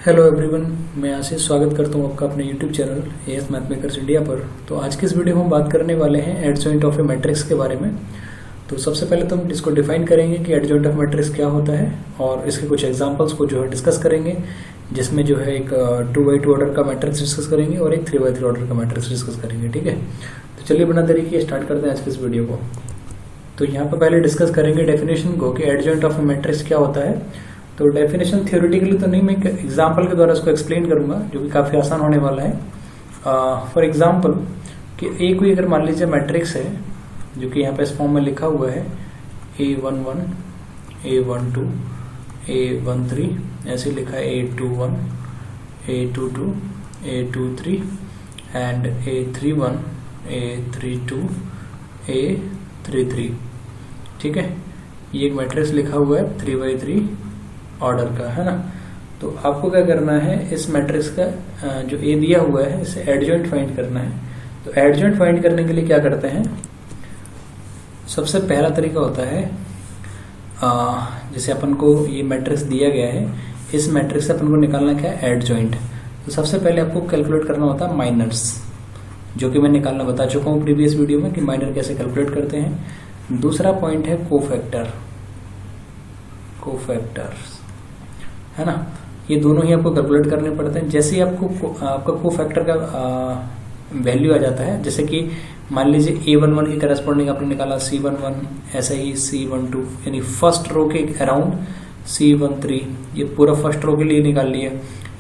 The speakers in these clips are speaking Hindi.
हेलो एवरीवन, मैं आशीष स्वागत करता हूँ आपका अपने यूट्यूब चैनल एएस मैथमेकर्स इंडिया पर। तो आज की इस वीडियो में हम बात करने वाले हैं एडजॉइंट ऑफ ए मैट्रिक्स के बारे में। तो सबसे पहले तो हम इसको डिफाइन करेंगे कि एडजॉइंट ऑफ मैट्रिक्स क्या होता है और इसके कुछ एग्जांपल्स को जो है डिस्कस करेंगे, जिसमें जो है एक 2x2 ऑर्डर का मैट्रिक्स डिस्कस करेंगे और एक 3x3 ऑर्डर का मैट्रिक्स डिस्कस करेंगे। ठीक है, तो चलिए बिना देरी किए स्टार्ट करते हैं आज की इस वीडियो को। तो यहाँ पर पहले डिस्कस करेंगे डेफिनेशन को कि एडजॉइंट ऑफ ए मैट्रिक्स क्या होता है। तो डेफिनेशन थियोरेटिकली तो नहीं, मैं एक एग्जांपल के द्वारा इसको एक्सप्लेन करूंगा जो कि काफ़ी आसान होने वाला है। फॉर एग्जांपल कि ए कोई अगर मान लीजिए मैट्रिक्स है जो कि यहाँ पे इस फॉर्म में लिखा हुआ है A11, A12, A13, ऐसे लिखा है A21, A22, A23 and A31, A32, A33। ठीक है, ये एक मैट्रिक्स लिखा हुआ है 3x3 ऑर्डर का, है ना। तो आपको क्या करना है, इस मैट्रिक्स का जो ए दिया हुआ है इसे एडजॉइंट फाइंड करना है। तो एडजॉइंट फाइंड करने के लिए क्या करते हैं, सबसे पहला तरीका होता है जैसे अपन को ये मैट्रिक्स दिया गया है, इस मैट्रिक्स से अपन को निकालना क्या है, एडजॉइंट। तो सबसे पहले आपको कैलकुलेट करना होता है माइनर्स, जो कि मैं निकालना बता चुका हूँ प्रीवियस वीडियो में कि माइनर कैसे कैलकुलेट करते हैं। दूसरा पॉइंट है कोफैक्टर, है ना। ये दोनों ही आपको कैलकुलेट करने पड़ते हैं। जैसे ही आपका कोफैक्टर का वैल्यू आ जाता है, जैसे कि मान लीजिए A11 के करस्पॉन्डिंग आपने निकाला C11, ऐसा ही C12, यानी फर्स्ट रो के अराउंड C13, ये पूरा फर्स्ट रो के लिए निकाल लिया।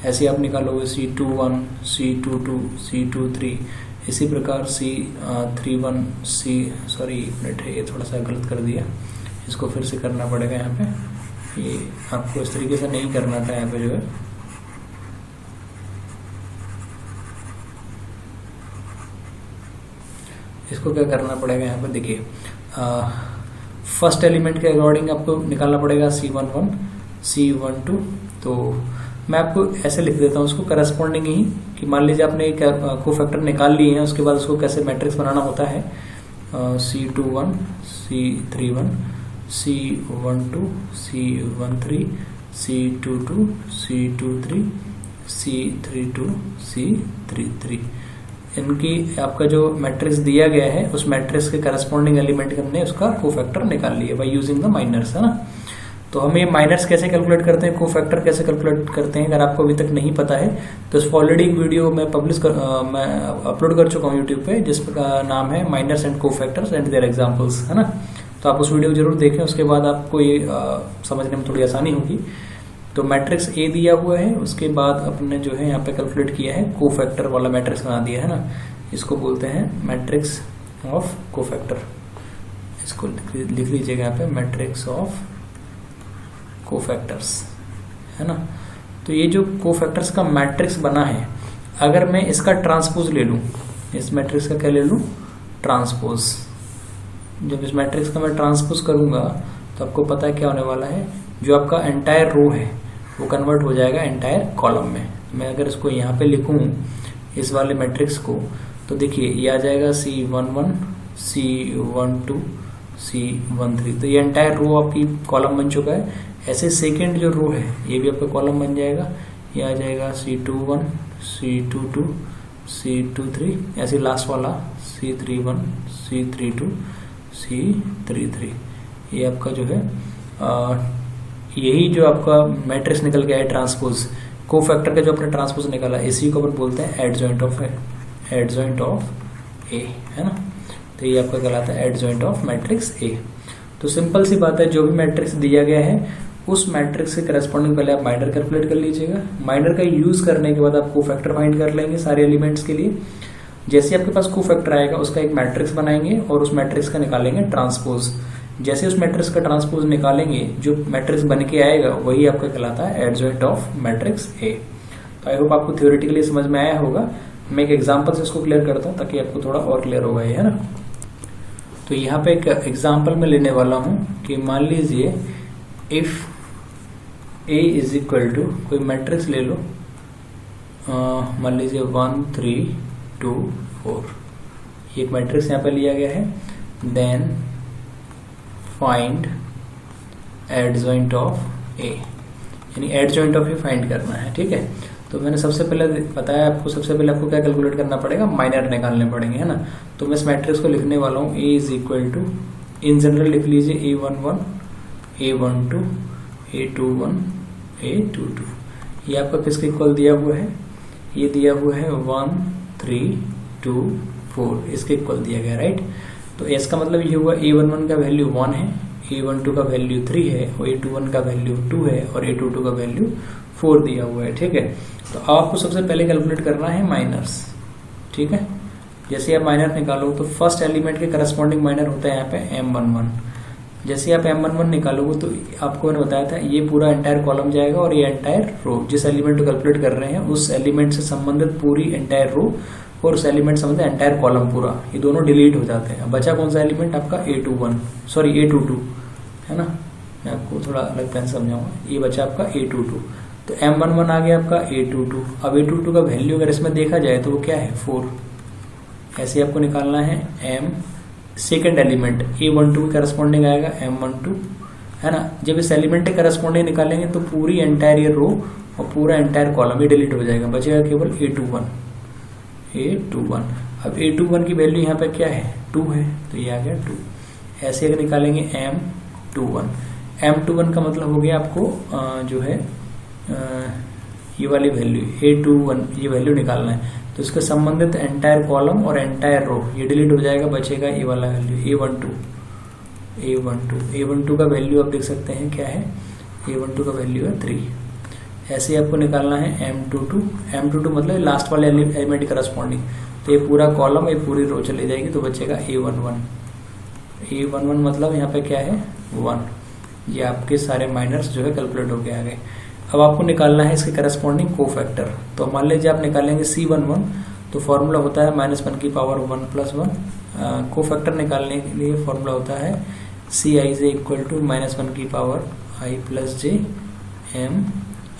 ऐसे ही आप निकालोगे C21, C22, C23, इसी प्रकार C31, सॉरी एक मिनट है, ये थोड़ा सा गलत कर दिया, इसको फिर से करना पड़ेगा। यहाँ पे ये आपको इस तरीके से नहीं करना था, यहाँ पे जो है इसको क्या करना पड़ेगा, यहाँ पे देखिए फर्स्ट एलिमेंट के अकॉर्डिंग आपको निकालना पड़ेगा C11, C12। तो मैं आपको ऐसे लिख देता हूँ उसको करस्पॉन्डिंग ही, कि मान लीजिए आपने एक कोफैक्टर निकाल लिए हैं, उसके बाद उसको कैसे मैट्रिक्स बनाना होता है। C21, C31, C12, C13, C22, C23, C32, C33, इनकी आपका जो मैट्रिक्स दिया गया है उस मैट्रिक्स के करस्पॉन्डिंग एलिमेंट हमने उसका कोफैक्टर निकाल लिया बाय यूजिंग द माइनर्स, है ना। तो हम ये माइनर्स कैसे कैलकुलेट करते हैं, कोफैक्टर कैसे कैलकुलेट करते हैं, अगर आपको अभी तक नहीं पता है तो इस ऑलरेडी एक वीडियो मैं मैं अपलोड कर चुका हूँ यूट्यूब पे, जिसका नाम है minors and cofactors and their examples, है ना। तो आप उस वीडियो को जरूर देखें, उसके बाद आपको ये समझने में थोड़ी आसानी होगी। तो मैट्रिक्स ए दिया हुआ है, उसके बाद अपने जो है यहाँ पे कैलकुलेट किया है कोफैक्टर वाला मैट्रिक्स बना दिया है ना, इसको बोलते हैं मैट्रिक्स ऑफ कोफैक्टर। इसको लिख लीजिएगा यहाँ पे, मैट्रिक्स ऑफ कोफैक्टर्स, है ना। तो ये जो कोफैक्टर्स का मैट्रिक्स बना है, अगर मैं इसका ट्रांसपोज ले लूँ, इस मैट्रिक्स का क्या ले लूँ, ट्रांसपोज। जब इस मैट्रिक्स का मैं ट्रांसपोज करूंगा तो आपको पता है क्या होने वाला है, जो आपका एंटायर रो है वो कन्वर्ट हो जाएगा एंटायर कॉलम में। मैं अगर इसको यहाँ पे लिखूं इस वाले मैट्रिक्स को, तो देखिए ये आ जाएगा C11, C12, C13। तो ये एंटायर रो आपकी कॉलम बन चुका है। ऐसे सेकेंड जो रो है ये भी आपका कॉलम बन जाएगा, ये आ जाएगा C21, C22, C23, ऐसे लास्ट वाला C31, C32, C33। ये आपका जो है यही जो आपका मैट्रिक्स निकल गया है ट्रांसपोज, कोफैक्टर का जो अपने ट्रांसपोज निकाला, इसी को अपन बोलते हैं एडजॉइंट ऑफ ए, है ना। तो ये आपका कहलाता है एडजॉइंट ऑफ मैट्रिक्स ए। तो सिंपल सी बात है, जो भी मैट्रिक्स दिया गया है उस मैट्रिक्स के करस्पॉन्डिंग पहले आप माइनर कैलकुलेट कर लीजिएगा। माइनर का यूज करने के बाद आप कोफैक्टर फाइंड कर लेंगे सारे एलिमेंट्स के लिए। जैसे आपके पास कोफैक्टर आएगा उसका एक मैट्रिक्स बनाएंगे और उस मैट्रिक्स का निकालेंगे ट्रांसपोज। जैसे उस मैट्रिक्स का ट्रांसपोज निकालेंगे, जो मैट्रिक्स बन के आएगा वही आपका कहलाता है एडजॉइंट ऑफ मैट्रिक्स ए। तो आई होप आपको थ्योरेटिकली समझ में आया होगा। मैं एक एग्जांपल से इसको क्लियर करता हूँ ताकि आपको थोड़ा और क्लियर होगा, है ना। तो यहाँ पे एक एग्जाम्पल में लेने वाला हूँ कि मान लीजिए if A is equal to, कोई मैट्रिक्स ले लो, मान लीजिए 1 3 2 4, ये एक मैट्रिक्स यहाँ पे लिया गया है। देन फाइंड एडजॉइंट ऑफ ए, यानी एडजॉइंट ऑफ ए फाइंड करना है, ठीक है। तो मैंने सबसे पहले बताया आपको, सबसे पहले आपको क्या कैलकुलेट करना पड़ेगा, माइनर निकालने पड़ेंगे, है ना। तो मैं इस मैट्रिक्स को लिखने वाला हूँ, A is equal to, in general लिख लीजिए A11 A12 A21 A22। ये आपका किसके इक्वल दिया हुआ है, ये दिया हुआ है 1 3 2 4, इसके इक्वल दिया गया, राइट। तो इसका मतलब ये हुआ A11 का वैल्यू 1 है, A12 का वैल्यू 3 है, और A21 का वैल्यू 2 है, और A22 का वैल्यू 4 दिया हुआ है, ठीक है। तो आपको सबसे पहले कैलकुलेट करना है माइनर्स, ठीक है। जैसे आप माइनर निकालो तो फर्स्ट एलिमेंट के करस्पॉन्डिंग माइनर होता है यहाँ पे M11। जैसे आप M11 निकालोगे तो आपको मैंने बताया था ये पूरा एंटायर कॉलम जाएगा और ये एंटायर रो, जिस एलिमेंट को कैलकुलेट कर रहे हैं उस एलिमेंट से संबंधित पूरी एंटायर रो और उस एलिमेंट से संबंधित एंटायर कॉलम पूरा, ये दोनों डिलीट हो जाते हैं। अब बचा कौन सा एलिमेंट आपका A22, है ना। मैं आपको थोड़ा अलग पेन समझाऊंगा, ये बचा आपका A22। तो M11 आ गया आपका A22। अब A22 का वैल्यू अगर इसमें देखा जाए तो वो क्या है 4। ऐसे आपको निकालना है M सेकेंड एलिमेंट A12 के करस्पॉन्डिंग आएगा M12, है ना। जब इस एलिमेंट के करस्पॉन्डिंग निकालेंगे तो पूरी एंटायर ये रो और पूरा एंटायर कॉलम ही डिलीट हो जाएगा, बचेगा केवल A21। अब A21 की वैल्यू यहाँ पे क्या है 2 है, तो ये आ गया 2। ऐसे अगर निकालेंगे M21 का मतलब हो गया आपको जो है ये वाली वैल्यू A21, ये वैल्यू निकालना है। तो इसके संबंधित एंटायर कॉलम और एंटायर रो ये डिलीट हो जाएगा, बचेगा ये वाला वैल्यू A12 का वैल्यू आप देख सकते हैं क्या है, A12 का वैल्यू है 3। ऐसे ही आपको निकालना है M22 मतलब लास्ट वाले एलिमेंट करस्पॉन्डिंग, तो ये पूरा कॉलम, ये पूरी रो चली जाएगी, तो बचेगा A11 मतलब यहाँ पे क्या है 1। ये आपके सारे माइनर्स जो है कैलकुलेट होके आ गए। अब आपको निकालना है इसके करस्पॉन्डिंग कोफैक्टर। तो मान लीजिए आप निकालेंगे C11, तो फॉर्मूला होता है -1 की पावर 1 + 1। कोफैक्टर निकालने के लिए फॉर्मूला होता है Cij इक्वल टू -1 की पावर i + j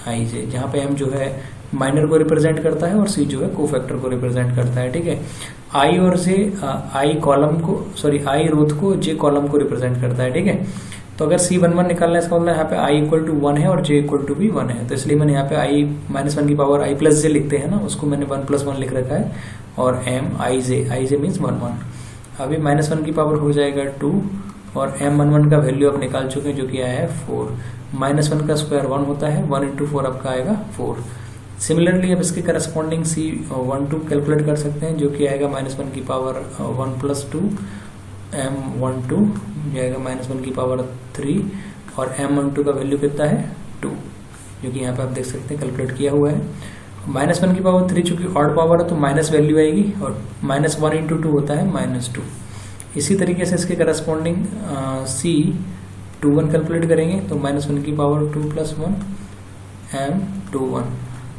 Mij, जहाँ पे m जो है माइनर को रिप्रेजेंट करता है और c जो है कोफैक्टर को रिप्रेजेंट करता है, ठीक है। i और j i कॉलम को, सॉरी i रोथ को, j कॉलम को रिप्रेजेंट करता है, ठीक है। तो अगर C11 निकालना है इसका मतलब यहाँ पे i इक्वल टू 1 है और j इक्वल टू भी 1 है, तो इसलिए मैंने यहाँ पे i -1 की पावर i + j लिखते हैं ना, उसको मैंने 1 + 1 लिख रखा है, और Mij मीन्स 1 अभी -1 की पावर हो जाएगा 2, और M11 का वैल्यू आप निकाल चुके हैं जो कि आया है 4। -1 का स्क्वायर 1 होता है, 1 × 4 आपका आएगा 4। सिमिलरली अब इसके करस्पॉन्डिंग C12 कैलकुलेट कर सकते हैं, जो कि आएगा -1 की पावर 1 + 2 M12 जाएगा -1 की पावर 3, और M12 का वैल्यू कितना है 2, जो कि यहाँ पे आप देख सकते हैं कैलकुलेट किया हुआ है। -1 की पावर 3 चूंकि ऑड पावर है तो माइनस वैल्यू आएगी, और -1 × 2 होता है -2। इसी तरीके से इसके करस्पॉन्डिंग C21 कैलकुलेट करेंगे, तो -1 की पावर 2 + 1 M21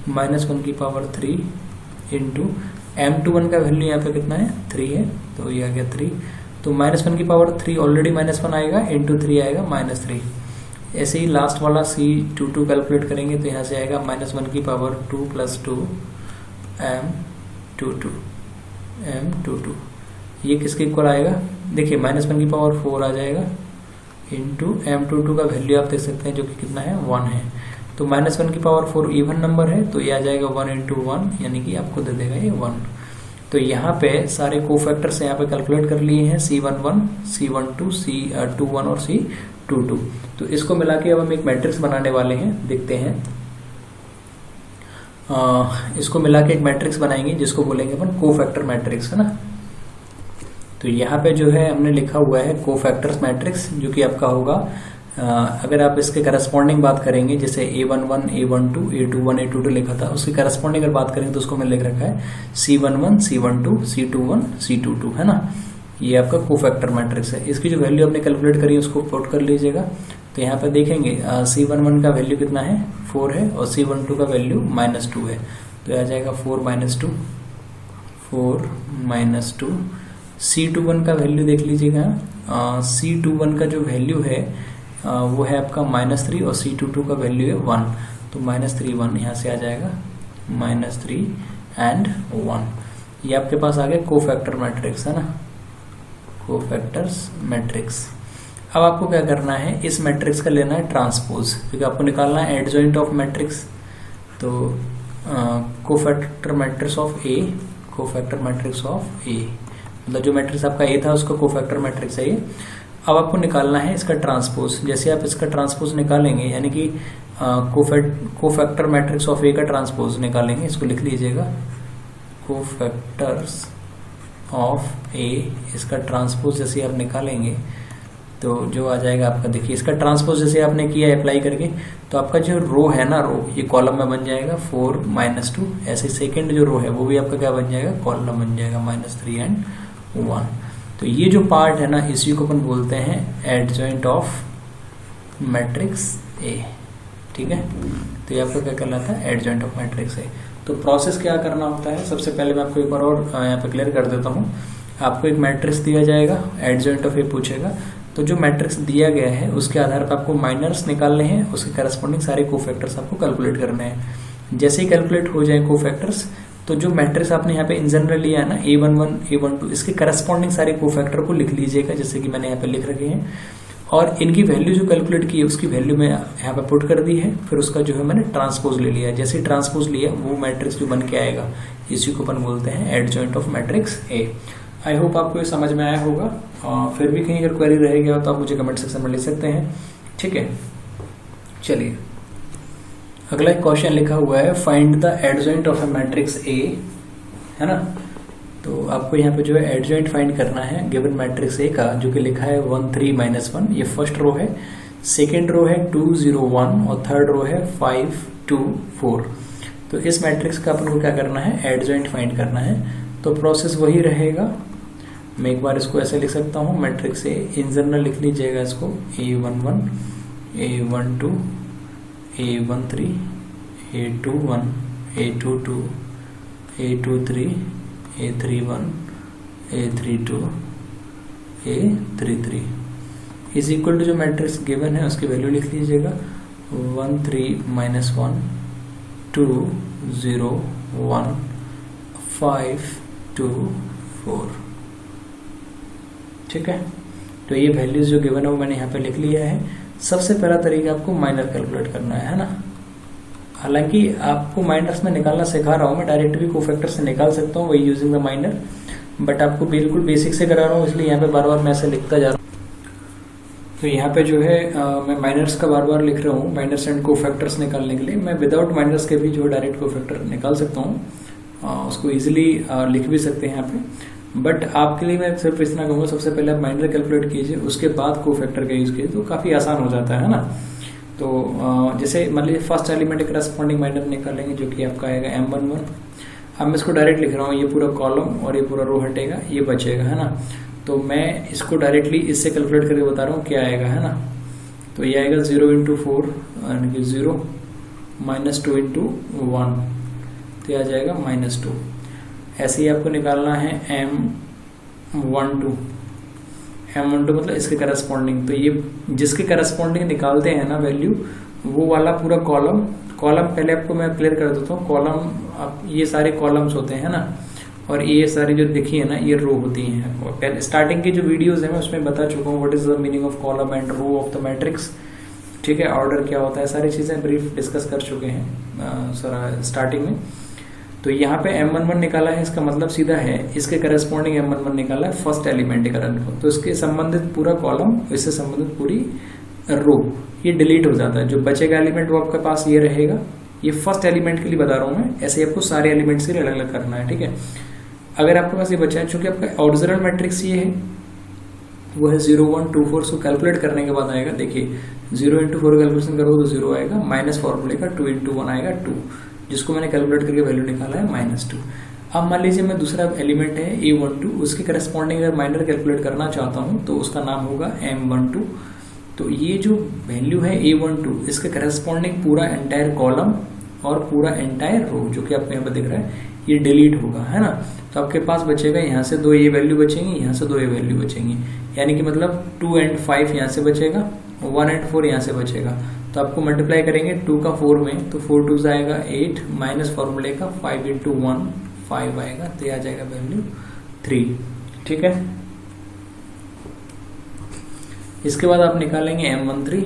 -1 की पावर 3 इंटू M21 का वैल्यू यहाँ पे कितना है 3 है, तो ये आ गया 3। तो -1 की पावर 3 ऑलरेडी -1 आएगा, इंटू 3 आएगा -3। ऐसे ही लास्ट वाला C22 कैलकुलेट करेंगे, तो यहाँ से आएगा -1 की पावर 2 + 2 M22। ये किसके इक्वल आएगा, देखिए -1 की पावर 4 आ जाएगा, इंटू M22 का वैल्यू आप देख सकते हैं जो कि कितना है 1 है। तो -1 की पावर 4 इवन नंबर है, तो ये आ जाएगा 1 × 1, यानी कि आपको दे देगा ये 1। तो यहाँ पे सारे कोफैक्टर्स यहाँ पे कैलकुलेट कर लिए हैं, C11 C12 C21 और C22। तो इसको मिला के अब हम एक मैट्रिक्स बनाने वाले हैं, देखते हैं। इसको मिला के एक मैट्रिक्स बनाएंगे जिसको बोलेंगे अपन कोफैक्टर मैट्रिक्स, है ना। तो यहाँ पे जो है हमने लिखा हुआ है कोफैक्टर्स मैट्रिक्स, जो कि आपका होगा अगर आप इसके करस्पॉन्डिंग बात करेंगे, जैसे A11 A12 A21 A22 लिखा था, उसके करस्पॉन्डिंग अगर बात करेंगे तो उसको मैंने लिख रखा है C11 C12 C21 C22, है ना। ये आपका कोफैक्टर मैट्रिक्स है। इसकी जो वैल्यू आपने कैलकुलेट करी है उसको पुट कर लीजिएगा। तो यहाँ पे देखेंगे C11 का वैल्यू कितना है 4 है, और C12 का वैल्यू -2 है, तो आ जाएगा 4 - 2। C21 का वैल्यू देख लीजिएगा, C21 का जो वैल्यू है वो है आपका -3, और C22 का वैल्यू है 1, तो -3 1 यहाँ से आ जाएगा, -3 and 1। ये आपके पास आ गया कोफैक्टर मैट्रिक्स, है ना, कोफैक्टर्स मैट्रिक्स। अब आपको क्या करना है, इस मैट्रिक्स का लेना है ट्रांसपोज, क्योंकि आपको निकालना है एडजॉइंट ऑफ मैट्रिक्स। तो cofactor matrix of A, cofactor matrix of A, मतलब जो मैट्रिक्स आपका ए था उसका कोफैक्टर मैट्रिक्स है ये। अब आपको निकालना है इसका ट्रांसपोज। जैसे आप इसका ट्रांसपोज निकालेंगे, यानी कि कोफैक्टर मैट्रिक्स ऑफ ए का ट्रांसपोज निकालेंगे, इसको लिख लीजिएगा, कोफैक्टर्स ऑफ ए, इसका ट्रांसपोज जैसे आप निकालेंगे तो जो आ जाएगा आपका, देखिए इसका ट्रांसपोज जैसे आपने किया अप्लाई करके, तो आपका जो रो है ना, रो ये कॉलम में बन जाएगा 4 -2। ऐसे सेकंड जो रो है वो भी आपका क्या बन जाएगा, कॉलम बन जाएगा -3 and 1। तो ये जो पार्ट है ना, इसी को अपन बोलते हैं एडजॉइंट ऑफ मैट्रिक्स ए। ठीक है, तो ये आपका क्या कहलाता है, एडजॉइंट ऑफ मैट्रिक्स ए। तो प्रोसेस क्या करना होता है, सबसे पहले मैं आपको एक बार और यहाँ पे क्लियर कर देता हूँ। आपको एक मैट्रिक्स दिया जाएगा, एडजॉइंट ऑफ ए पूछेगा, तो जो मैट्रिक्स दिया गया है उसके आधार पर आपको माइनर्स निकालने हैं, उसके करस्पॉन्डिंग सारे कोफैक्टर्स आपको कैलकुलेट करने हैं। जैसे ही कैलकुलेट हो जाए कोफैक्टर्स, तो जो मैट्रिक्स आपने यहाँ पे इन जनरल लिया है ना, A11 A12, इसके करस्पॉन्डिंग सारे कोफैक्टर को लिख लीजिएगा, जैसे कि मैंने यहाँ पे लिख रखे हैं, और इनकी वैल्यू जो कैलकुलेट की है उसकी वैल्यू मैं यहाँ पे पुट कर दी है। फिर उसका जो है मैंने ट्रांसपोज ले लिया, जैसे ही ट्रांसपोज लिया वो मैट्रिक्स जो बन के आएगा, इसी को अपन बोलते हैं adjoint of matrix A. I hope आपको ये समझ में आया होगा। फिर भी कहीं अगर क्वेरी रहेगी तो आप मुझे कमेंट सेक्शन में लिख सकते हैं। ठीक है, चलिए अगला एक क्वेश्चन लिखा हुआ है, find the adjoint of A matrix A, है ना। तो आपको यहाँ पे जो है एडजॉइंट फाइंड करना है गिवन मैट्रिक्स ए का, जो कि लिखा है 1 3 -1। ये फर्स्ट रो है, सेकेंड रो है 2 0 1 और थर्ड रो है 5 2 4। तो इस मैट्रिक्स का अपन को क्या करना है, एडजॉइंट फाइंड करना है। तो प्रोसेस वही रहेगा, मैं एक बार इसको ऐसे लिख सकता हूँ, मैट्रिक्स ए इन जनरल लिख लीजिएगा इसको, A11 A12 A13 A21 A22 A23 A31 A32 A33 is equal to जो मैट्रिक्स गिवन है उसकी वैल्यू लिख लीजिएगा, 1 3 -1 2 0 1 5 2 4। ठीक है, तो ये वैल्यूज जो गिवन है वो मैंने यहाँ पे लिख लिया है। सबसे पहला तरीका आपको माइनर कैलकुलेट करना है ना। हालांकि आपको माइनर्स में निकालना सिखा रहा हूँ मैं, डायरेक्ट भी कोफैक्टर से निकाल सकता हूँ वही यूजिंग द माइनर, बट आपको बिल्कुल बेसिक से करा रहा हूँ, इसलिए यहाँ पे बार बार मैं ऐसे लिखता जा रहा हूँ। तो यहाँ पे जो है मैं माइनर्स का बार बार लिख रहा हूँ, माइनर्स एंड कोफैक्टर्स निकालने के लिए। मैं विदाउट माइनर्स के भी जो है डायरेक्ट कोफैक्टर निकाल सकता हूँ, उसको इजिली लिख भी सकते हैं यहाँ पे। बट आपके लिए मैं सिर्फ इतना कहूँगा, सबसे पहले आप माइनर कैलकुलेट कीजिए, उसके बाद कोफैक्टर का यूज कीजिए, तो काफी आसान हो जाता है ना। तो जैसे मान लीजिए फर्स्ट एलिमेंट के करस्पॉन्डिंग माइनर निकालेंगे, जो कि आपका आएगा M11। अब मैं इसको डायरेक्ट लिख रहा हूँ, ये पूरा कॉलम और ये पूरा रो हटेगा, ये बचेगा, है ना। तो मैं इसको डायरेक्टली इससे कैलकुलेट करके बता रहा हूँ क्या आएगा, है ना। तो ये आएगा 0 × 4 यानी कि 0 -2 × 1, तो ये आ जाएगा -2। ऐसे ही आपको निकालना है M12 मतलब इसके करस्पॉन्डिंग। तो ये जिसके करस्पॉन्डिंग निकालते हैं ना वैल्यू, वो वाला पूरा कॉलम पहले आपको मैं क्लियर कर देता हूँ। कॉलम आप ये सारे कॉलम्स होते हैं ना, और ये सारी जो दिखी है ना ये रो होती हैं। स्टार्टिंग की जो वीडियोस है मैं उसमें बता चुका हूँ what is the meaning of column and row of the matrix. ठीक है, ऑर्डर क्या होता है, सारी चीजें ब्रीफ डिस्कस कर चुके हैं स्टार्टिंग में। तो यहाँ पे M11 निकाला है, इसका मतलब सीधा है इसके करस्पॉन्डिंग M11 निकाला है फर्स्ट एलिमेंट करंट को, तो इसके संबंधित पूरा कॉलम, इससे संबंधित पूरी रो ये डिलीट हो जाता है। जो बचेगा एलिमेंट वो आपके पास ये रहेगा। ये फर्स्ट एलिमेंट के लिए बता रहा हूँ मैं, ऐसे आपको सारे एलिमेंट से अलग अलग करना है। ठीक है, अगर आपके पास ये बचा है, चूंकि आपका ओरिजिनल मैट्रिक्स ये है, वो है 0 1 2 4। सो कैलकुलेट करने के बाद आएगा, देखिए 0 × 4 कैलकुलेशन करोगे तो 0 आएगा, माइनस फॉर्मूले का 2 × 1 आएगा 2, जिसको मैंने कैलकुलेट करके वैल्यू निकाला है -2। अब मान लीजिए मैं दूसरा एलिमेंट है A12, उसके करस्पॉन्डिंग अगर माइनर कैलकुलेट करना चाहता हूँ तो उसका नाम होगा M12। तो ये जो वैल्यू है A12, इसके करस्पॉन्डिंग पूरा एंटायर कॉलम और पूरा एंटायर रो जो कि आपको यहाँ पे दिख रहा है ये डिलीट होगा, है ना। तो आपके पास बचेगा यहाँ से 2 ये वैल्यू बचेंगी, यहाँ से 2 ये वैल्यू बचेंगी, यानी कि मतलब 2 और 5 यहाँ से बचेगा, 1 और 4 यहाँ से बचेगा। तो आपको मल्टीप्लाई करेंगे 2 का 4 में, तो 4 2 आएगा 8 माइनस फॉर्मूले का 5 × 1 5 आएगा, तो आ जाएगा वैल्यू 3। ठीक है, इसके बाद आप निकालेंगे M13,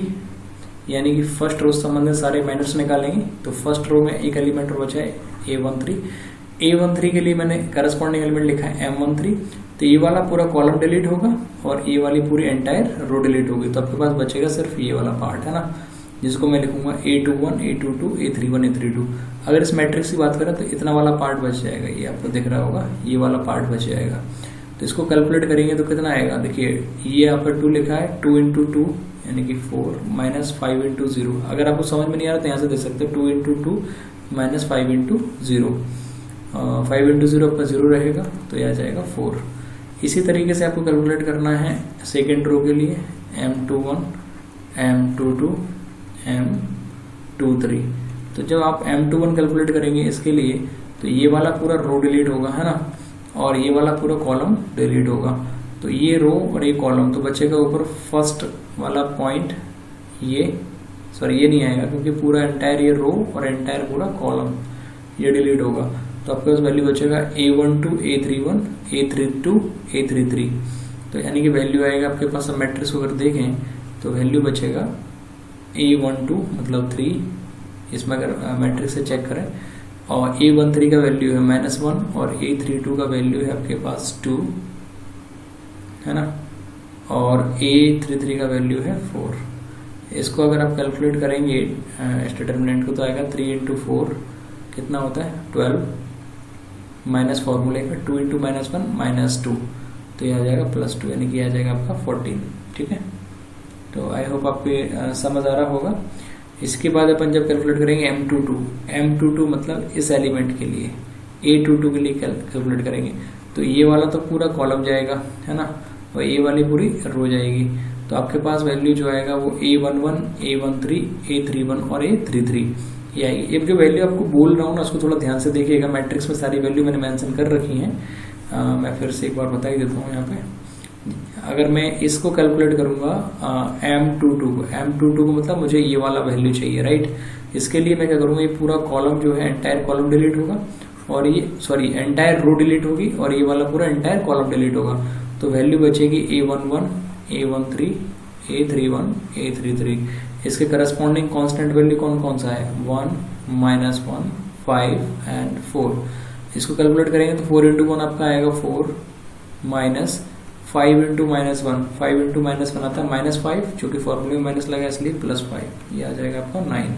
यानी कि फर्स्ट रो संबंधित सारे माइनस निकालेंगे। तो फर्स्ट रो में एक एलिमेंट और बचा है A13 के लिए मैंने करस्पॉन्डिंग एलिमेंट लिखा है M13। तो ये वाला पूरा कॉलम डिलीट होगा और ये वाली पूरी एंटायर रो डिलीट होगी। तो आपके पास बचेगा सिर्फ ये वाला पार्ट, है ना, जिसको मैं लिखूंगा A21, A22, A31, A32। अगर इस मैट्रिक्स की बात करें तो इतना वाला पार्ट बच जाएगा, ये आपको दिख रहा होगा, ये वाला पार्ट बच जाएगा। तो इसको कैलकुलेट करेंगे तो कितना आएगा, देखिए ये यहाँ पर 2 लिखा है, 2 इंटू 2 यानी कि 4 माइनस 5 इंटू 0। अगर आपको समझ में नहीं आ रहा तो यहाँ से देख सकते हो 2 इंटू 2 माइनस 5 इंटू 0। 5 इंटू 0 आपका 0 रहेगा, तो यह आ जाएगा 4। इसी तरीके से आपको कैलकुलेट करना है सेकेंड रो के लिए M21, M22, M23। तो जब आप M21 कैलकुलेट करेंगे इसके लिए तो ये वाला पूरा रो डिलीट होगा, है ना, और ये वाला पूरा कॉलम डिलीट होगा। तो ये रो और ये कॉलम, तो बचेगा ऊपर फर्स्ट वाला पॉइंट, ये नहीं आएगा क्योंकि पूरा एंटायर ये रो और एंटायर पूरा कॉलम ये डिलीट होगा। तो आपके पास वैल्यू बचेगा A12, A31, A32, A33। तो यानी कि वैल्यू आएगा आपके पास, मैट्रिक्स अगर देखें तो वैल्यू बचेगा A12 मतलब 3, इसमें अगर मैट्रिक्स से चेक करें, और A13 का वैल्यू है -1 और A32 का वैल्यू है आपके पास 2, है ना, और A33 का वैल्यू है 4। इसको अगर आप कैलकुलेट करेंगे इस डिटर्मिनेंट को तो आएगा 3 इंटू 4 कितना होता है 12, माइनस फॉर्मूले का 2 इंटू -1 -2, तो यह आ जाएगा +2, यानी कि आ जाएगा आपका 14। ठीक है, तो आई होप आपको समझ आ रहा होगा। इसके बाद अपन जब कैलकुलेट करेंगे M22 मतलब इस एलिमेंट के लिए, A22 के लिए कैलकुलेट करेंगे तो ये वाला तो पूरा कॉलम जाएगा, है ना, और ये वाली पूरी रो जाएगी। तो आपके पास वैल्यू जो आएगा वो A11, A13, A31 और A33 ये आएगी। ये जो वैल्यू आपको बोल रहा हूँ ना उसको थोड़ा ध्यान से देखिएगा, मैट्रिक्स में सारी वैल्यू मैंने मेंशन कर रखी हैं। मैं फिर से एक बार बता ही देता हूँ यहाँ पे। अगर मैं इसको कैलकुलेट करूंगा M22 को मतलब मुझे ये वाला वैल्यू चाहिए, राइट। इसके लिए मैं क्या करूंगा, ये पूरा कॉलम जो है एंटायर कॉलम डिलीट होगा और ये एंटायर रो डिलीट होगी और ये वाला पूरा एंटायर कॉलम डिलीट होगा। तो वैल्यू बचेगी A11, A13, A31, A33। इसके करस्पॉन्डिंग कांस्टेंट वैल्यू कौन कौन सा है, 1, -1, 5 एंड 4। इसको कैलकुलेट करेंगे तो 4 इंटू 1 आपका आएगा 4 माइनस 5 इंटू -1, 5 इंटू -1 आता है -5, जो कि फॉर्मूले में माइनस लगा इसलिए +5, ये आ जाएगा आपका 9।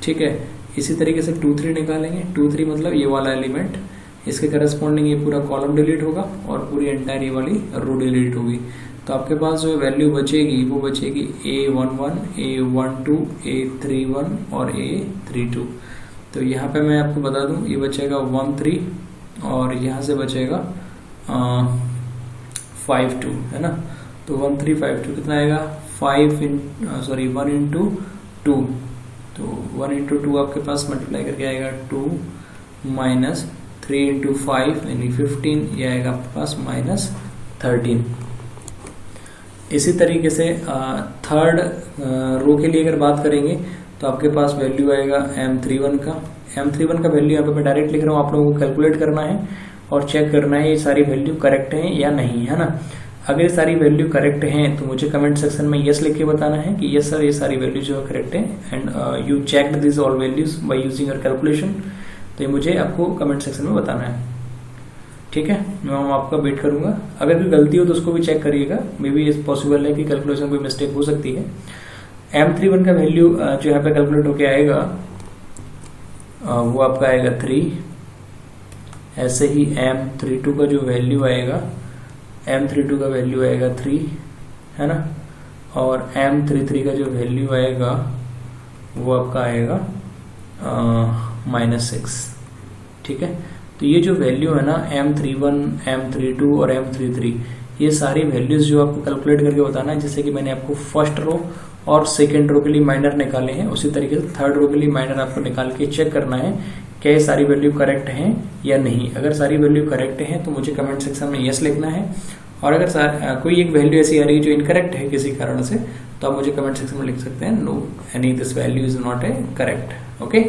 ठीक है, इसी तरीके से 2, 3 निकालेंगे। 2, 3 मतलब ये वाला एलिमेंट, इसके करस्पॉन्डिंग ये पूरा कॉलम डिलीट होगा और पूरी एंटायर ये वाली रो डिलीट होगी। तो आपके पास जो वैल्यू बचेगी वो बचेगी A11, A12, A31 और A32। तो यहाँ पे मैं आपको बता दूं ये बचेगा 1, 3 और यहाँ से बचेगा 5, 2, है ना। तो 1, 3, 5, 2 कितना आएगा 1 इंटू 2। तो 1 इंटू 2 आपके पास मल्टीप्लाई करके आएगा 2 माइनस 3 इंटू 5 यानी 15, ये आएगा आपके पास -13। इसी तरीके से थर्ड रो के लिए अगर बात करेंगे तो आपके पास वैल्यू आएगा M31 का वैल्यू यहाँ पे मैं डायरेक्ट लिख रहा हूँ, आप लोगों को कैलकुलेट करना है और चेक करना है ये सारी वैल्यू करेक्ट है या नहीं, है ना। अगर ये सारी वैल्यू करेक्ट हैं तो मुझे कमेंट सेक्शन में यस लिख के बताना है कि यस सर ये सारी वैल्यू जो है करेक्ट है and you checked this all values by using your calculation. तो ये मुझे आपको कमेंट सेक्शन में बताना है, ठीक है। मैं आपका वेट करूंगा। अगर कोई गलती हो तो उसको भी चेक करिएगा, मे बी इस पॉसिबल है कि कैलकुलेशन कोई मिस्टेक हो सकती है। M31 का वैल्यू जो यहाँ पे कैलकुलेट होके आएगा वो आपका आएगा 3। ऐसे ही M32 का जो वैल्यू आएगा, M32 का वैल्यू आएगा 3, है ना। और M33 का जो वैल्यू आएगा वो आपका आएगा -6, ठीक है। तो ये जो वैल्यू है ना M31, M32 और M33, ये सारी वैल्यूज जो आपको कैलकुलेट करके बताना है। जैसे कि मैंने आपको फर्स्ट रो और सेकेंड रो के लिए माइनर निकाले हैं, उसी तरीके से थर्ड रो के लिए माइनर आपको निकाल के चेक करना है क्या ये सारी वैल्यू करेक्ट हैं या नहीं। अगर सारी वैल्यू करेक्ट है तो मुझे कमेंट सेक्शन में यस लिखना है, और अगर कोई एक वैल्यू ऐसी आ रही है जो इनकरेक्ट है किसी कारण से, तो आप मुझे कमेंट सेक्शन में लिख सकते हैं no any this value is not a correct. Okay,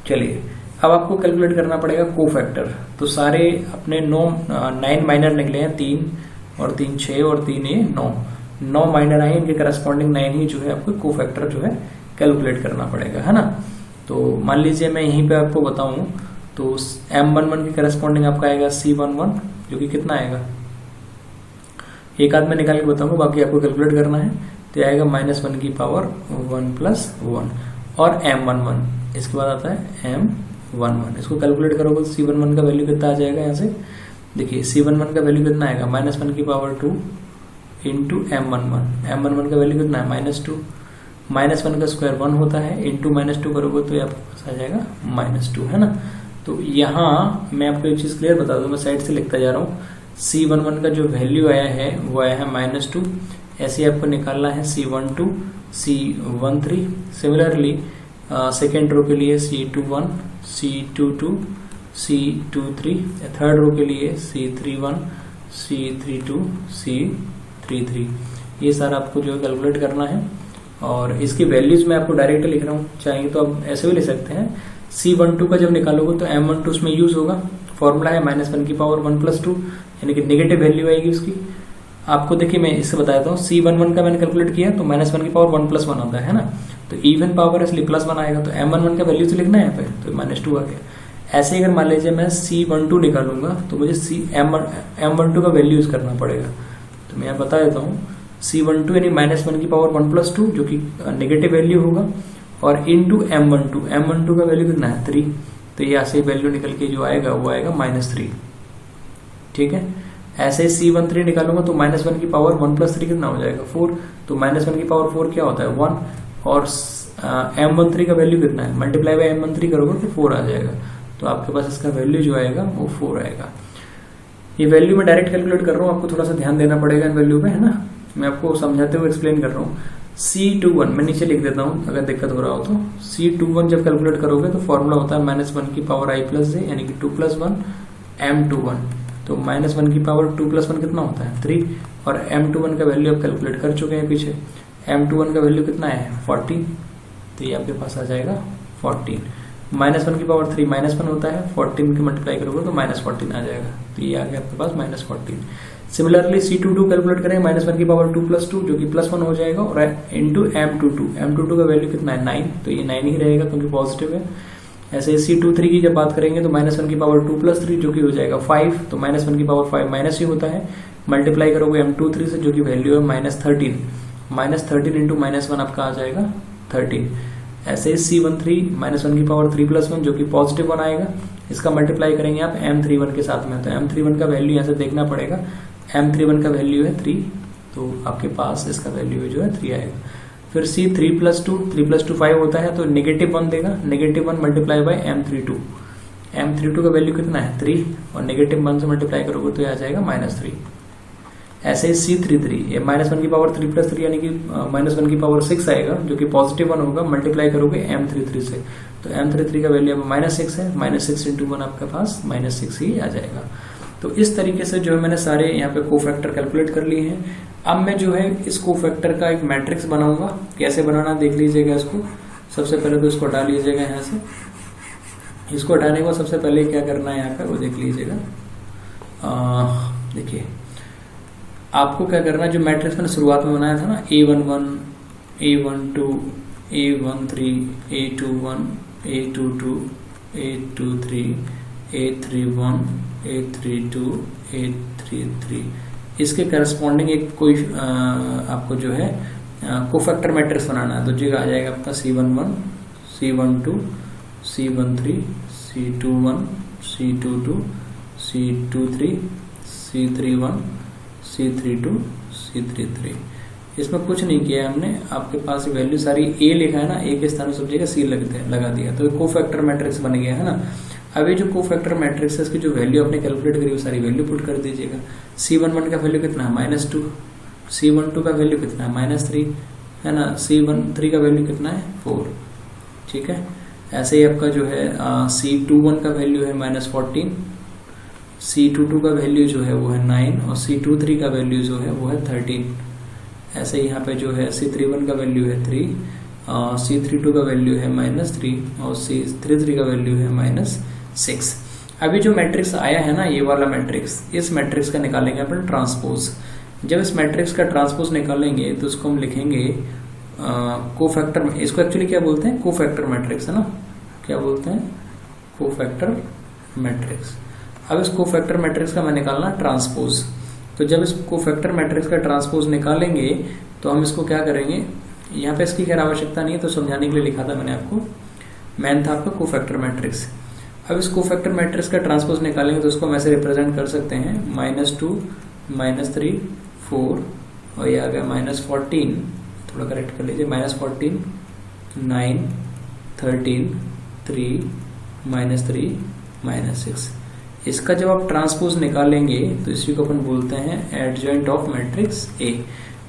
चलिए अब आपको कैलकुलेट करना पड़ेगा कोफैक्टर। तो सारे अपने 9 माइनर निकले हैं, 3 और 3 6 और 3 9। 9 माइनर आए, इनके करस्पॉन्डिंग 9 ही जो है आपको कोफैक्टर जो है कैलकुलेट करना पड़ेगा, है ना। तो मान लीजिए मैं यहीं पे आपको बताऊं तो M11 के करस्पॉन्डिंग आपका आएगा C11, जो कि कितना आएगा, एक आध में निकाल के बताऊंगा, बाकी आपको कैलकुलेट करना है। तो आएगा -1 की पावर 1 + 1 और M11, इसके बाद आता है M11। इसको कैलकुलेट करोगे तो C11 का वैल्यू कितना आ जाएगा, यहाँ से देखिए C11 का वैल्यू कितना आएगा, -1 की पावर 2 इंटू M11 का वैल्यू कितना है -2, -1 का स्क्वायर 1 होता है, इंटू -2 करोगे तो ये आपके पास आ जाएगा -2, है ना। तो यहाँ मैं आपको एक चीज क्लियर बता दूं, मैं साइड से लिखता जा रहा हूँ। C11 का जो वैल्यू आया है वो आया है -2, ऐसे आपको निकालना है C12, C13। Similarly second row के लिए C21, C22, C23, third row के लिए C31, C32, C33। ये सारा आपको जो है कैलकुलेट करना है और इसकी वैल्यूज मैं आपको डायरेक्ट लिख रहा हूँ, चाहिए तो आप ऐसे भी ले सकते हैं। C12 का जब निकालोगे तो M12 उसमें यूज होगा, फॉर्मूला है -1 की पावर 1 + 2, यानी कि नेगेटिव वैल्यू आएगी उसकी। आपको देखिए मैं इससे बताता हूँ, C11 का मैंने कैलकुलेट किया तो -1 की पावर 1 + 1 आता है ना, तो इवन पावर इसलिए +1 आएगा, तो M11 का वैल्यू तो लिखना है यहाँ पे, तो -2 आ गया। ऐसे ही अगर मान लीजिए मैं C12 निकालूंगा तो मुझे M12 का वैल्यू यूज करना पड़ेगा। तो मैं यहाँ बता देता हूँ, C12 यानी -1 की पावर 1 + 2, जो कि नेगेटिव वैल्यू होगा, और इंटू M12 का वैल्यू कितना है 3, तो यहाँ से वैल्यू निकल के जो आएगा वो आएगा -3, ठीक है। ऐसे C13 निकालूंगा तो -1 की पावर 1 + 3 कितना हो जाएगा 4, तो -1 की पावर 4 क्या होता है 1, और M13 का वैल्यू कितना है, मल्टीप्लाई बाय M13 करोगे तो 4 आ जाएगा, तो आपके पास इसका वैल्यू जो आएगा वो 4 आएगा। ये वैल्यू मैं डायरेक्ट कैलकुलेट कर रहा हूँ, आपको थोड़ा सा ध्यान देना पड़ेगा इन वैल्यू पे, है ना। मैं आपको समझाते हुए एक्सप्लेन कर रहा हूँ। C21 मैं नीचे लिख देता हूँ अगर दिक्कत हो रहा हो तो। C21 जब कैलकुलेट करोगे तो फॉर्मूला होता है -1 की पावर I + j, यानी कि 2 + 1 M21। तो -1 की पावर 2 + 1 कितना होता है 3, और M21 का वैल्यू आप कैलकुलेट कर चुके हैं पीछे। M21 का वैल्यू कितना है 14, तो ये आपके पास आ जाएगा 14। -1 की पावर 3 -1 होता है, 14 की मल्टीप्लाई करोगे तो -14 आ जाएगा, तो ये आ गया आपके पास -14। सिमिलरली C22 कैलकुलेट करें, -1 की पावर 2 + 2, जो कि +1 हो जाएगा, और इंटू M22 का वैल्यू कितना है 9, तो ये 9 ही रहेगा क्योंकि पॉजिटिव है। ऐसे C23 की जब बात करेंगे तो -1 की पावर 2 + 3, जो कि हो जाएगा 5, तो -1 की पावर 5 माइनस ही होता है, मल्टीप्लाई करोगे M23 से, जो कि वैल्यू है -13, -13 इंटू -1 आपका आ जाएगा 13। ऐसे C13 -1 की पावर 3 + 1, जो कि पॉजिटिव 1 आएगा, इसका मल्टीप्लाई करेंगे आप M31 के साथ में, तो M31 का वैल्यू यहाँ से देखना पड़ेगा, M31 का वैल्यू है 3, तो आपके पास इसका वैल्यू जो है 3 आएगा। फिर C3 + 2, 3 + 2 5 होता है, तो -1 देगा, -1 मल्टीप्लाई बाय M32 का वैल्यू कितना है 3, और -1 से मल्टीप्लाई करोगे तो ये आ जाएगा -3। ऐसे ही C33 ये -1 की पावर 3 + 3, यानी कि -1 की पावर 6 आएगा, जो कि पॉजिटिव 1 होगा, मल्टीप्लाई करोगे M33 से, तो M33 का वैल्यू अब -6 है, -6 इंटू 1 आपके पास -6 ही आ जाएगा। तो इस तरीके से जो है मैंने सारे यहाँ पे कोफैक्टर कैलकुलेट कर लिए हैं। अब मैं जो है इस कोफैक्टर का एक मैट्रिक्स बनाऊंगा, कैसे बनाना देख लीजिएगा इसको। सबसे पहले तो इसको हटा लीजिएगा यहाँ से, इसको हटाने को सबसे पहले क्या करना है यहाँ पे वो देख लीजिएगा। देखिए आपको क्या करना है, जो मैट्रिक्स मैंने शुरुआत में बनाया था ना, A11, A12, A13, A21, A22, A23, A31, A32, A33, इसके करस्पॉन्डिंग एक कोई आपको जो है कोफैक्टर मैट्रिक्स बनाना है, तो जी आ जाएगा आपका C11, C12, C13, C21, C22, C23, C31, C32, C33। इसमें कुछ नहीं किया हमने, आपके पास वैल्यू सारी A लिखा है ना, A के स्थान सब जगह C लगा दिया, तो कोफैक्टर मैट्रिक्स बन गया है ना। अब ये जो कोफैक्टर मैट्रिक्स है इसकी जो वैल्यू आपने कैलकुलेट करी वो सारी वैल्यू पुट कर दीजिएगा। C11 का वैल्यू कितना है -2, C12 का वैल्यू कितना है -3, है ना, C13 का वैल्यू कितना है 4, ठीक है। ऐसे ही आपका जो है C21 का वैल्यू है -14, C22 का वैल्यू जो है वो है 9, और C23 का वैल्यू जो है वो है 13। ऐसे यहाँ पे जो है C31 का वैल्यू है 3, C32 का वैल्यू है -3, और C33 का वैल्यू है -6। अभी जो मैट्रिक्स आया है ना, ये वाला मैट्रिक्स, इस मैट्रिक्स का निकालेंगे अपन ट्रांसपोज। जब इस मैट्रिक्स का ट्रांसपोज निकालेंगे तो उसको हम लिखेंगे कोफैक्टर, इसको एक्चुअली क्या बोलते हैं, कोफैक्टर मैट्रिक्स है ना, क्या बोलते हैं, कोफैक्टर मैट्रिक्स। अब इस कोफैक्टर मैट्रिक्स का मैं निकालना ट्रांसपोज, तो जब इस कोफैक्टर मैट्रिक्स का ट्रांसपोज निकालेंगे तो हम इसको क्या करेंगे, यहाँ पे इसकी खैर आवश्यकता नहीं है तो समझाने के लिए लिखा था मैंने आपको, मैन था आपका कोफैक्टर मैट्रिक्स। अब इस कोफैक्टर मैट्रिक्स का ट्रांसपोज निकालेंगे तो उसको हम ऐसे रिप्रेजेंट कर सकते हैं -2 -3 4 और ये आ गया -14, थोड़ा करेक्ट कर लीजिए, -14 9 13 3 -3 -6। इसका जब आप ट्रांसपोज निकालेंगे तो इसी को अपन बोलते हैं एडजॉइंट ऑफ मैट्रिक्स ए।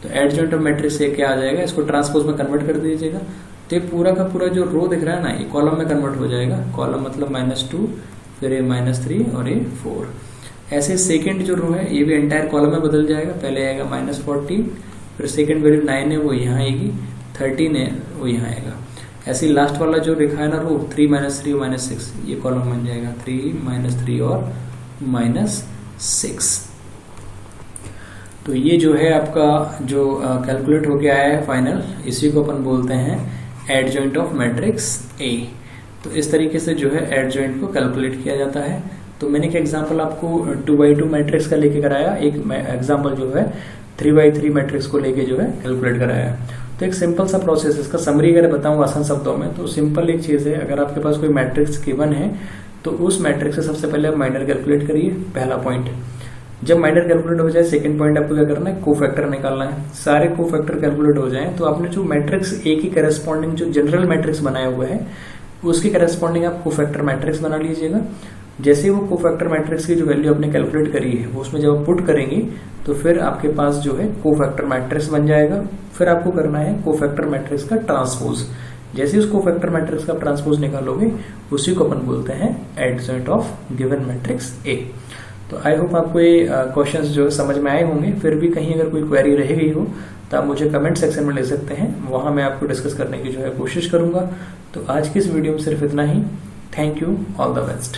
तो एडजॉइंट ऑफ मैट्रिक्स ए क्या आ जाएगा, इसको ट्रांसपोज में कन्वर्ट कर दीजिएगा तो ये पूरा का पूरा जो रो दिख रहा है ना ये कॉलम में कन्वर्ट हो जाएगा, कॉलम मतलब -2 फिर ये -3 और ये 4। ऐसे सेकंड जो रो है ये भी एंटायर कॉलम में बदल जाएगा, पहले आएगा -14 फिर सेकंड वैल्यू 9 है वो यहाँ आएगी, 13 है वो यहाँ आएगा। ऐसे लास्ट वाला जो लिखा है ना रो 3 -3 -6 ये कॉलम बन जाएगा 3 -3 और -6। तो ये जो है आपका जो कैलकुलेट हो गया है फाइनल, इसी को अपन बोलते हैं एडजॉइंट ऑफ मैट्रिक्स ए। तो इस तरीके से जो है एडजॉइंट को कैलकुलेट किया जाता है। तो मैंने एक एग्जांपल आपको 2x2 मैट्रिक्स का लेके कराया, एक एग्जांपल जो है 3x3 मैट्रिक्स को लेके जो है कैलकुलेट कराया। तो एक सिंपल सा प्रोसेस, इसका समरी अगर बताऊं आसान शब्दों में तो सिंपल एक चीज है, अगर आपके पास कोई मैट्रिक्स गिवन है तो उस मैट्रिक्स से सबसे पहले आप माइनर कैलकुलेट करिए, पहला पॉइंट। जब माइनर कैलकुलेट हो जाए सेकंड पॉइंट आपको क्या करना है, कोफैक्टर निकालना है। सारे कोफैक्टर कैलकुलेट हो जाए तो आपने जो मैट्रिक्स ए की करस्पॉन्डिंग जो जनरल मैट्रिक्स बनाया हुआ है उसकी करस्पॉन्डिंग आप कोफैक्टर मैट्रिक्स बना लीजिएगा। जैसे ही वो कोफैक्टर मैट्रिक्स की जो वैल्यू आपने कैलकुलेट करी है वो उसमें जब आप पुट करेंगे तो फिर आपके पास जो है कोफैक्टर मैट्रिक्स बन जाएगा। फिर आपको करना है कोफैक्टर मैट्रिक्स का ट्रांसपोज। जैसे ही उस कोफैक्टर मैट्रिक्स का ट्रांसपोज निकालोगे उसी को अपन बोलते हैं adjoint of given matrix A. तो आई होप आपको ये क्वेश्चंस जो समझ में आए होंगे। फिर भी कहीं अगर कोई क्वेरी रह गई हो तो आप मुझे कमेंट सेक्शन में ले सकते हैं, वहां मैं आपको डिस्कस करने की जो है कोशिश करूंगा। तो आज की इस वीडियो में सिर्फ इतना ही। Thank you, all the best.